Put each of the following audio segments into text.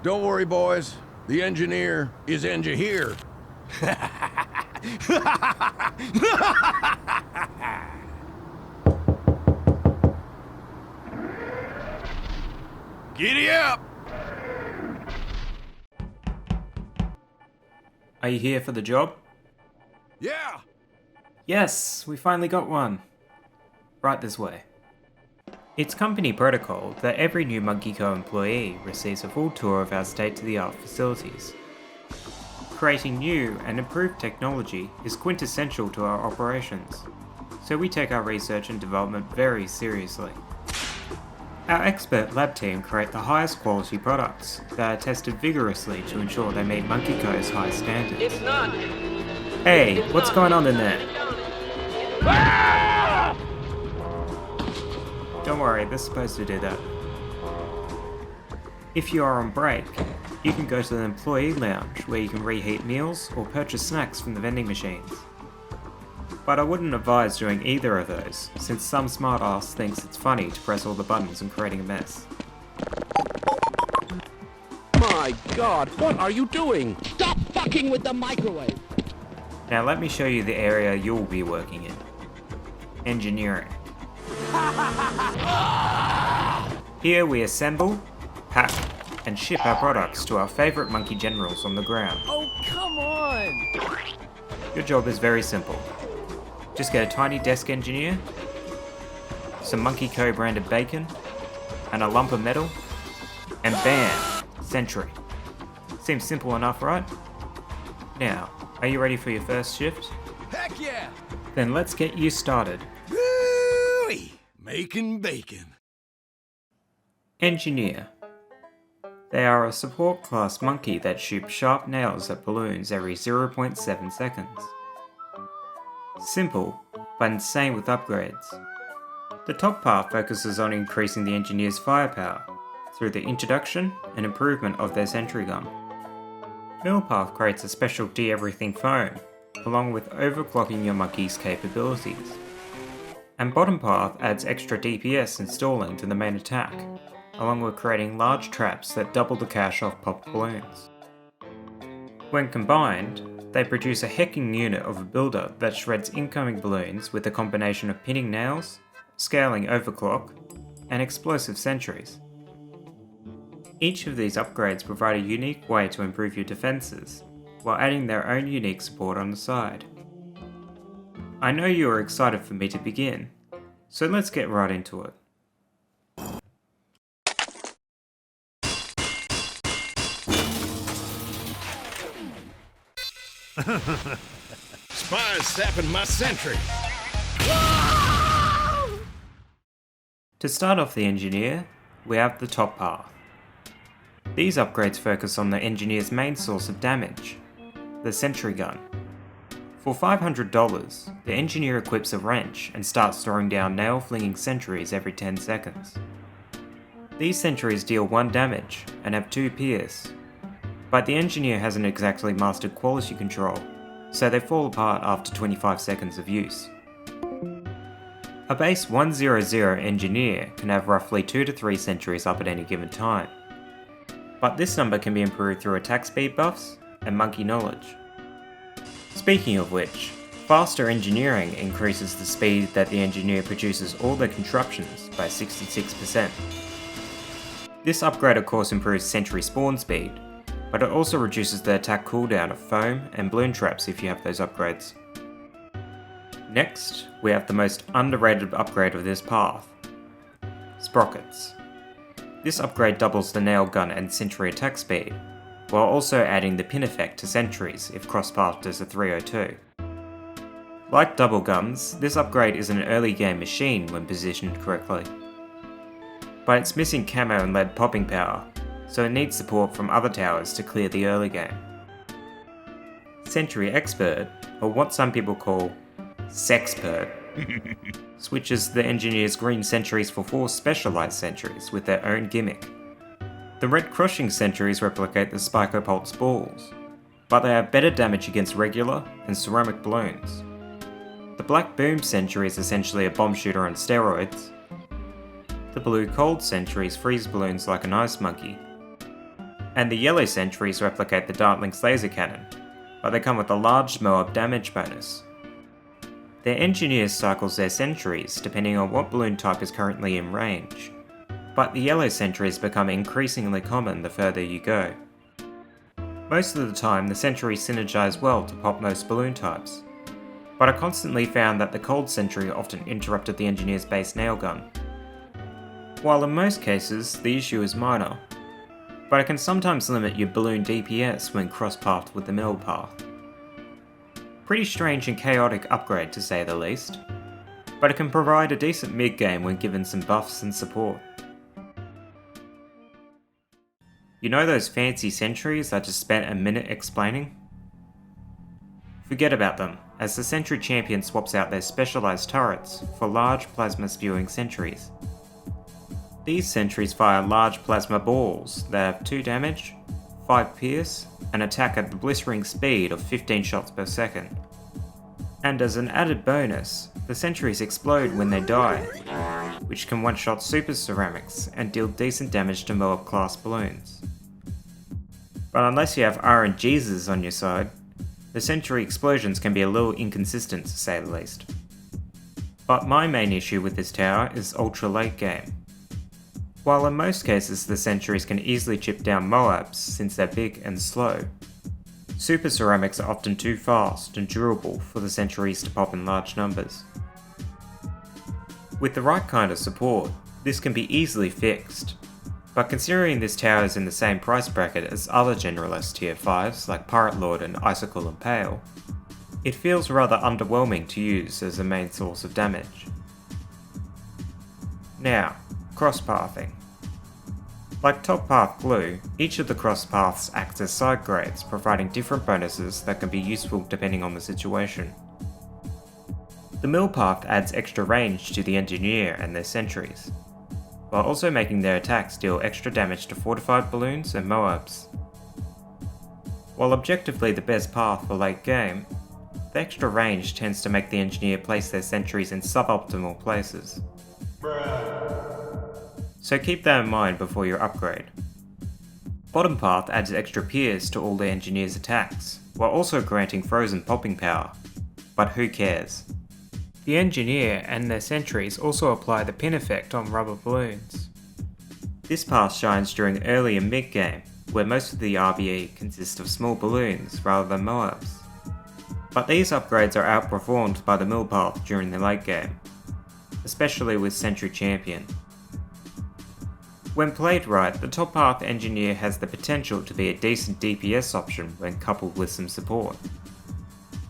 Don't worry, boys. The engineer is here. Giddy up! Are you here for the job? Yeah! Yes, we finally got one. Right this way. It's company protocol that every new Monkey Co. employee receives a full tour of our state-of-the-art facilities. Creating new and improved technology is quintessential to our operations, so we take our research and development very seriously. Our expert lab team create the highest quality products that are tested vigorously to ensure they meet Monkey Co.'s high standards. It's not. Hey, what's going on in there? Don't worry, they're supposed to do that. If you are on break, you can go to the employee lounge where you can reheat meals or purchase snacks from the vending machines. But I wouldn't advise doing either of those, since some smartass thinks it's funny to press all the buttons and creating a mess. My God, what are you doing? Stop fucking with the microwave! Now let me show you the area you'll be working in. Engineering. Here we assemble, pack, and ship our products to our favourite monkey generals on the ground. Oh, come on! Your job is very simple. Just get a tiny desk engineer, some Monkey Co. branded bacon, and a lump of metal, and bam! Sentry. Seems simple enough, right? Now, are you ready for your first shift? Heck yeah! Then let's get you started. Woo-wee! Making bacon. Engineer. They are a support class monkey that shoots sharp nails at balloons every 0.7 seconds. Simple, but insane with upgrades. The top part focuses on increasing the engineer's firepower through the introduction and improvement of their sentry gun. Middle path creates a specialty everything foam, along with overclocking your monkey's capabilities. And bottom path adds extra DPS and stalling to the main attack, along with creating large traps that double the cash off popped balloons. When combined, they produce a hecking unit of a builder that shreds incoming balloons with a combination of pinning nails, scaling overclock, and explosive sentries. Each of these upgrades provide a unique way to improve your defences, while adding their own unique support on the side. I know you are excited for me to begin, so let's get right into it. Spies sapping my sentry. To start off the engineer, we have the top path. These upgrades focus on the engineer's main source of damage, the sentry gun. For $500, the engineer equips a wrench and starts throwing down nail-flinging sentries every 10 seconds. These sentries deal 1 damage and have 2 pierce, but the engineer hasn't exactly mastered quality control, so they fall apart after 25 seconds of use. A base 100 engineer can have roughly 2 to 3 sentries up at any given time, but this number can be improved through attack speed buffs and monkey knowledge. Speaking of which, faster engineering increases the speed that the engineer produces all their constructions by 66%. This upgrade of course improves sentry spawn speed, but it also reduces the attack cooldown of foam and balloon traps if you have those upgrades. Next, we have the most underrated upgrade of this path, Sprockets. This upgrade doubles the nail gun and sentry attack speed, while also adding the pin effect to sentries if cross-pathed as a 302. Like double guns, this upgrade is an early game machine when positioned correctly. But it's missing camo and lead popping power, so it needs support from other towers to clear the early game. Sentry Expert, or what some people call Sexpert, switches the engineer's green sentries for 4 specialised sentries with their own gimmick. The red crushing sentries replicate the Spikopulse balls, but they have better damage against regular and ceramic balloons. The black boom sentry is essentially a bomb shooter on steroids. The blue cold sentries freeze balloons like an ice monkey. And the yellow sentries replicate the Dartling's laser cannon, but they come with a large Moab damage bonus. Their engineer cycles their sentries depending on what balloon type is currently in range, but the yellow sentries become increasingly common the further you go. Most of the time the sentries synergize well to pop most balloon types, but I constantly found that the cold sentry often interrupted the engineer's base nail gun. While in most cases the issue is minor, but it can sometimes limit your balloon DPS when cross-pathed with the middle path. Pretty strange and chaotic upgrade to say the least, but it can provide a decent mid-game when given some buffs and support. You know those fancy sentries I just spent a minute explaining? Forget about them, as the Sentry Champion swaps out their specialised turrets for large plasma spewing sentries. These sentries fire large plasma balls that have 2 damage, 5 pierce, and attack at the blistering speed of 15 shots per second. And as an added bonus, the sentries explode when they die, which can one-shot super ceramics and deal decent damage to Moab class balloons. But unless you have RNGs on your side, the sentry explosions can be a little inconsistent to say the least. But my main issue with this tower is ultra late game. While in most cases the sentries can easily chip down Moabs since they're big and slow, super ceramics are often too fast and durable for the sentries to pop in large numbers. With the right kind of support, this can be easily fixed, but considering this tower is in the same price bracket as other generalist tier 5s like Pirate Lord and Icicle and Pale, it feels rather underwhelming to use as a main source of damage. Now, cross-pathing. Like top path glue, each of the cross paths acts as side grades, providing different bonuses that can be useful depending on the situation. The mill path adds extra range to the engineer and their sentries, while also making their attacks deal extra damage to fortified balloons and Moabs. While objectively the best path for late game, the extra range tends to make the engineer place their sentries in suboptimal places. So keep that in mind before your upgrade. Bottom path adds extra pierce to all the engineer's attacks, while also granting frozen popping power, but who cares? The engineer and their sentries also apply the pin effect on rubber balloons. This path shines during early and mid game, where most of the RBE consists of small balloons rather than Moabs. But these upgrades are outperformed by the mill path during the late game, especially with Sentry Champion. When played right, the top path engineer has the potential to be a decent DPS option when coupled with some support.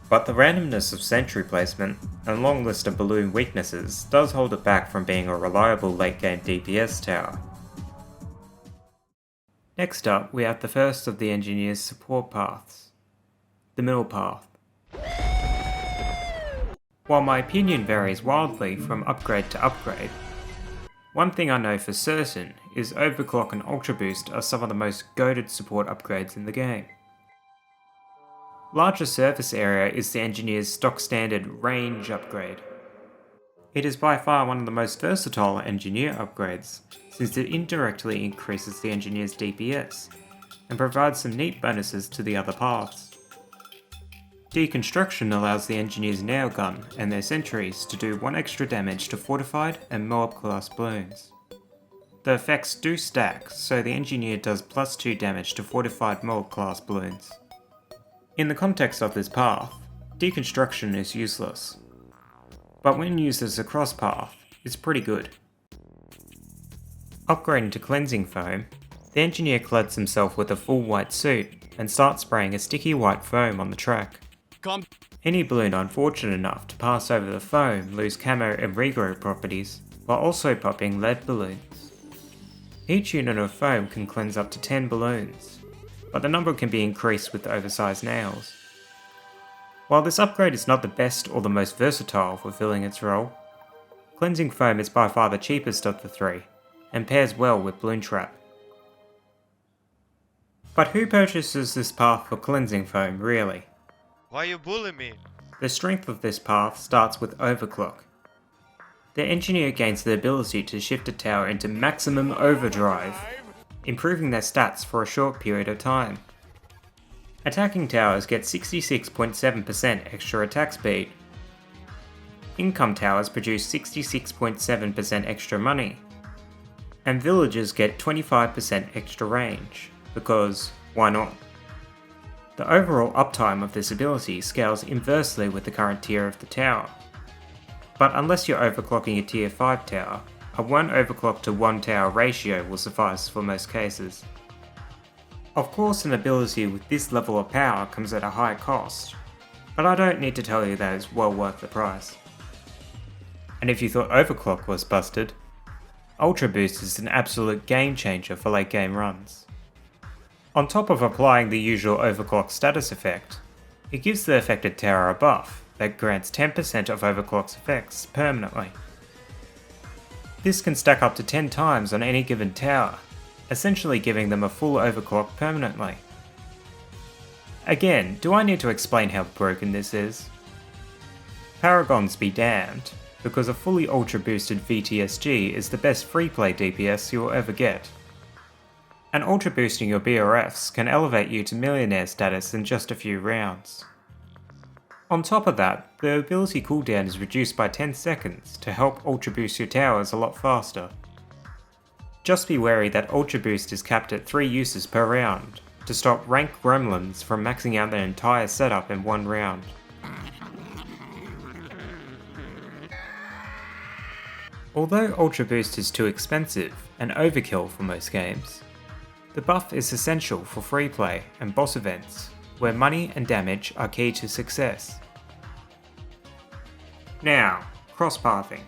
But the randomness of sentry placement and long list of balloon weaknesses does hold it back from being a reliable late game DPS tower. Next up, we have the first of the engineer's support paths, the middle path. While my opinion varies wildly from upgrade to upgrade, one thing I know for certain is Overclock and Ultra Boost are some of the most goated support upgrades in the game. Larger surface area is the engineer's stock standard range upgrade. It is by far one of the most versatile engineer upgrades, since it indirectly increases the engineer's DPS, and provides some neat bonuses to the other paths. Deconstruction allows the engineer's nail gun and their sentries to do 1 extra damage to fortified and Moab class balloons. The effects do stack, so the engineer does +2 damage to fortified Moab class balloons. In the context of this path, deconstruction is useless, but when used as a cross path, it's pretty good. Upgrading to cleansing foam, the engineer clads himself with a full white suit and starts spraying a sticky white foam on the track. Any balloon unfortunate enough to pass over the foam lose camo and regrow properties, while also popping lead balloons. Each unit of foam can cleanse up to 10 balloons, but the number can be increased with oversized nails. While this upgrade is not the best or the most versatile fulfilling its role, cleansing foam is by far the cheapest of the 3, and pairs well with balloon trap. But who purchases this path for cleansing foam really? Why you bully me? The strength of this path starts with Overclock. The engineer gains the ability to shift a tower into maximum overdrive, improving their stats for a short period of time. Attacking towers get 66.7% extra attack speed. Income towers produce 66.7% extra money. And villagers get 25% extra range, because why not? The overall uptime of this ability scales inversely with the current tier of the tower. But unless you're overclocking a tier 5 tower, a 1 overclock to 1 tower ratio will suffice for most cases. Of course, an ability with this level of power comes at a high cost, but I don't need to tell you that it's well worth the price. And if you thought overclock was busted, Ultra Boost is an absolute game changer for late game runs. On top of applying the usual overclock status effect, it gives the affected tower a buff that grants 10% of overclock's effects permanently. This can stack up to 10 times on any given tower, essentially giving them a full overclock permanently. Again, do I need to explain how broken this is? Paragons be damned, because a fully ultra boosted VTSG is the best free play DPS you'll ever get. And ultra boosting your BRFs can elevate you to millionaire status in just a few rounds. On top of that, the ability cooldown is reduced by 10 seconds to help ultra boost your towers a lot faster. Just be wary that ultra boost is capped at 3 uses per round, to stop rank gremlins from maxing out their entire setup in one round. Although ultra boost is too expensive and overkill for most games, the buff is essential for free play and boss events, where money and damage are key to success. Now, cross-pathing.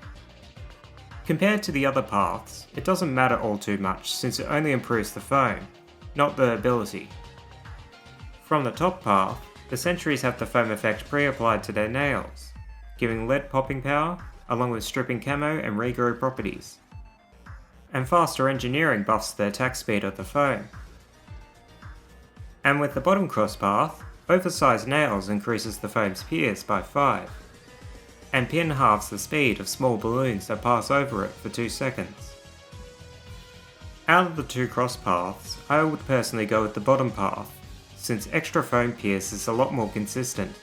Compared to the other paths, it doesn't matter all too much since it only improves the foam, not the ability. From the top path, the sentries have the foam effect pre-applied to their nails, giving lead popping power, along with stripping camo and regrow properties. And faster engineering buffs the attack speed of the foam. And with the bottom cross path, oversized nails increases the foam's pierce by 5, and pin halves the speed of small balloons that pass over it for 2 seconds. Out of the 2 cross paths, I would personally go with the bottom path, since extra foam pierce is a lot more consistent,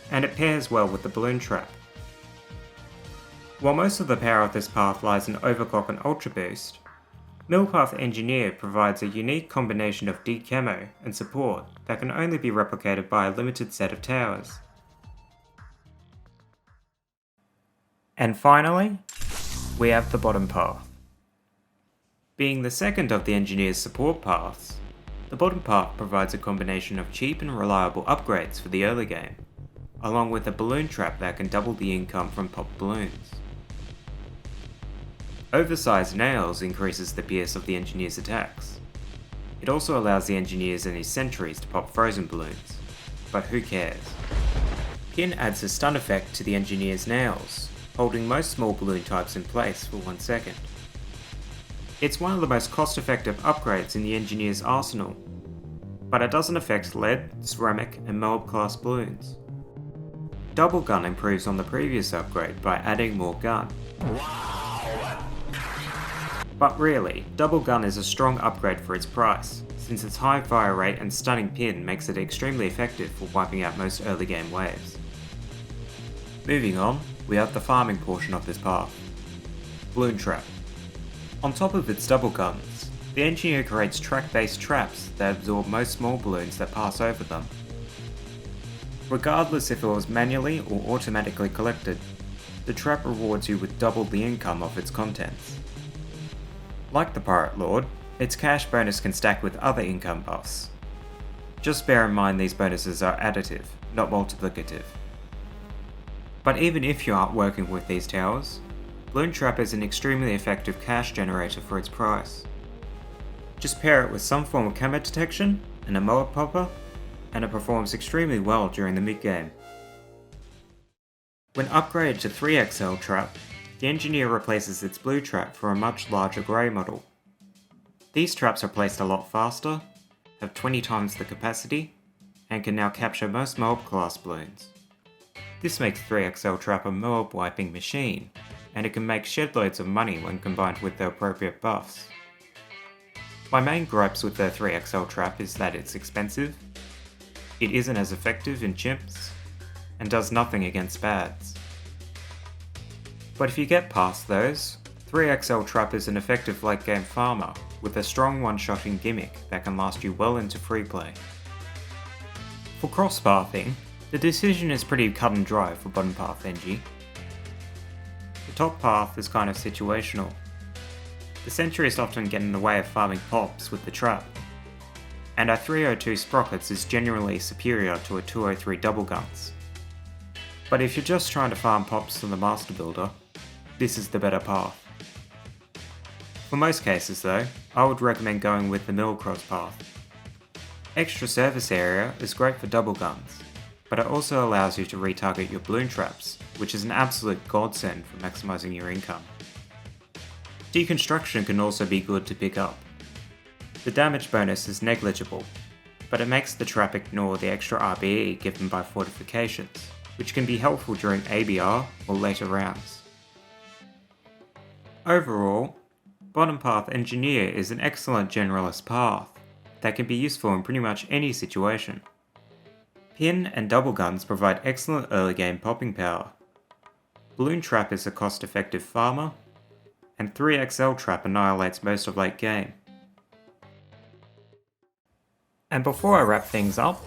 and it pairs well with the balloon trap. While most of the power of this path lies in overclock and ultra boost, Millpath Engineer provides a unique combination of decamo and support that can only be replicated by a limited set of towers. And finally, we have the bottom path. Being the second of the Engineer's support paths, the bottom path provides a combination of cheap and reliable upgrades for the early game, along with a balloon trap that can double the income from popped balloons. Oversized nails increases the pierce of the Engineer's attacks. It also allows the Engineers and his sentries to pop frozen balloons, but who cares? Pin adds a stun effect to the Engineer's nails, holding most small balloon types in place for 1 second. It's one of the most cost-effective upgrades in the Engineer's arsenal, but it doesn't affect lead, ceramic and Moab class balloons. Double gun improves on the previous upgrade by adding more gun. But really, double gun is a strong upgrade for its price, since its high fire rate and stunning pin makes it extremely effective for wiping out most early game waves. Moving on, we have the farming portion of this path. Balloon Trap. On top of its double guns, the Engineer creates track-based traps that absorb most small balloons that pass over them. Regardless if it was manually or automatically collected, the trap rewards you with double the income of its contents. Like the Pirate Lord, its cash bonus can stack with other income buffs. Just bear in mind these bonuses are additive, not multiplicative. But even if you aren't working with these towers, Balloon Trap is an extremely effective cash generator for its price. Just pair it with some form of camo detection and a Moab popper, and it performs extremely well during the mid-game. When upgraded to 3XL Trap, the Engineer replaces its blue trap for a much larger grey model. These traps are placed a lot faster, have 20 times the capacity, and can now capture most Moab class balloons. This makes 3XL Trap a Moab wiping machine, and it can make shed loads of money when combined with the appropriate buffs. My main gripes with the 3XL trap is that it's expensive, it isn't as effective in chimps, and does nothing against spads. But if you get past those, 3XL trap is an effective late game farmer with a strong one-shotting gimmick that can last you well into free play. For cross-pathing, the decision is pretty cut and dry for bottom path NG. The top path is kind of situational. The sentries often get in the way of farming pops with the trap, and our 302 sprockets is generally superior to a 203 double guns. But if you're just trying to farm pops from the Master Builder, this is the better path. For most cases though, I would recommend going with the middle cross path. Extra surface area is great for double guns, but it also allows you to retarget your balloon traps, which is an absolute godsend for maximising your income. Deconstruction can also be good to pick up. The damage bonus is negligible, but it makes the trap ignore the extra RBE given by fortifications, which can be helpful during ABR or later rounds. Overall, bottom path engineer is an excellent generalist path that can be useful in pretty much any situation. Pin and double guns provide excellent early game popping power. Balloon trap is a cost-effective farmer, and 3XL trap annihilates most of late game. And before I wrap things up,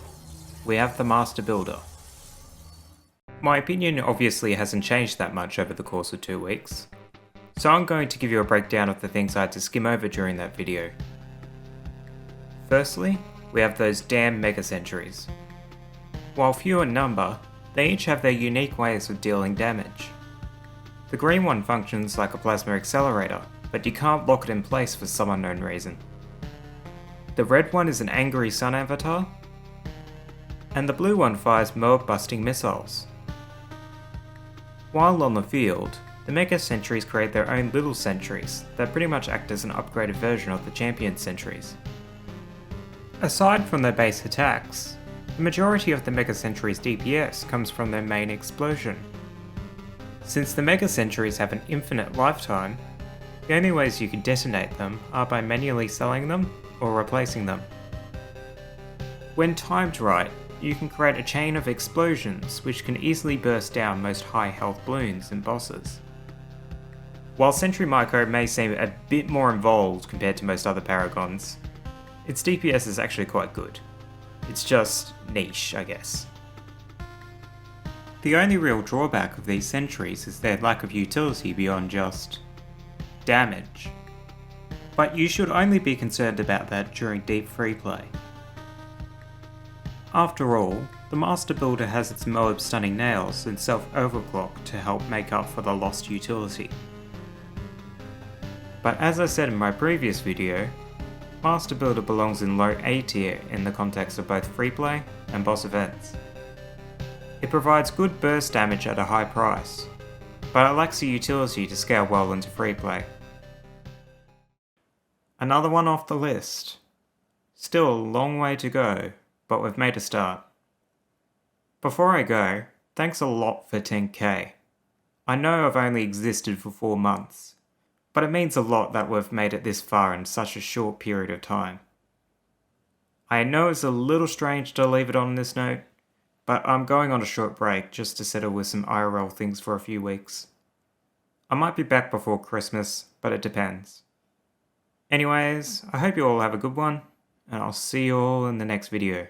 we have the Master Builder. My opinion obviously hasn't changed that much over the course of 2 weeks, so I'm going to give you a breakdown of the things I had to skim over during that video. Firstly, we have those damn Mega Sentries. While few in number, they each have their unique ways of dealing damage. The green one functions like a plasma accelerator, but you can't lock it in place for some unknown reason. The red one is an angry sun avatar, and the blue one fires mob-busting missiles. While on the field, the Mega Sentries create their own little sentries that pretty much act as an upgraded version of the Champion Sentries. Aside from their base attacks, the majority of the Mega Sentries' DPS comes from their main explosion. Since the Mega Sentries have an infinite lifetime, the only ways you can detonate them are by manually selling them or replacing them. When timed right, you can create a chain of explosions which can easily burst down most high health balloons and bosses. While Sentry Micro may seem a bit more involved compared to most other paragons, its DPS is actually quite good. It's just niche, I guess. The only real drawback of these sentries is their lack of utility beyond just damage. But you should only be concerned about that during deep free play. After all, the Master Builder has its Moab Stunning Nails and Self-Overclock to help make up for the lost utility. But as I said in my previous video, Master Builder belongs in low A tier in the context of both free play and boss events. It provides good burst damage at a high price, but it lacks the utility to scale well into free play. Another one off the list. Still a long way to go, but we've made a start. Before I go, thanks a lot for 10k. I know I've only existed for 4 months, but it means a lot that we've made it this far in such a short period of time. I know it's a little strange to leave it on this note, but I'm going on a short break just to settle with some IRL things for a few weeks. I might be back before Christmas, but it depends. Anyways, I hope you all have a good one, and I'll see you all in the next video.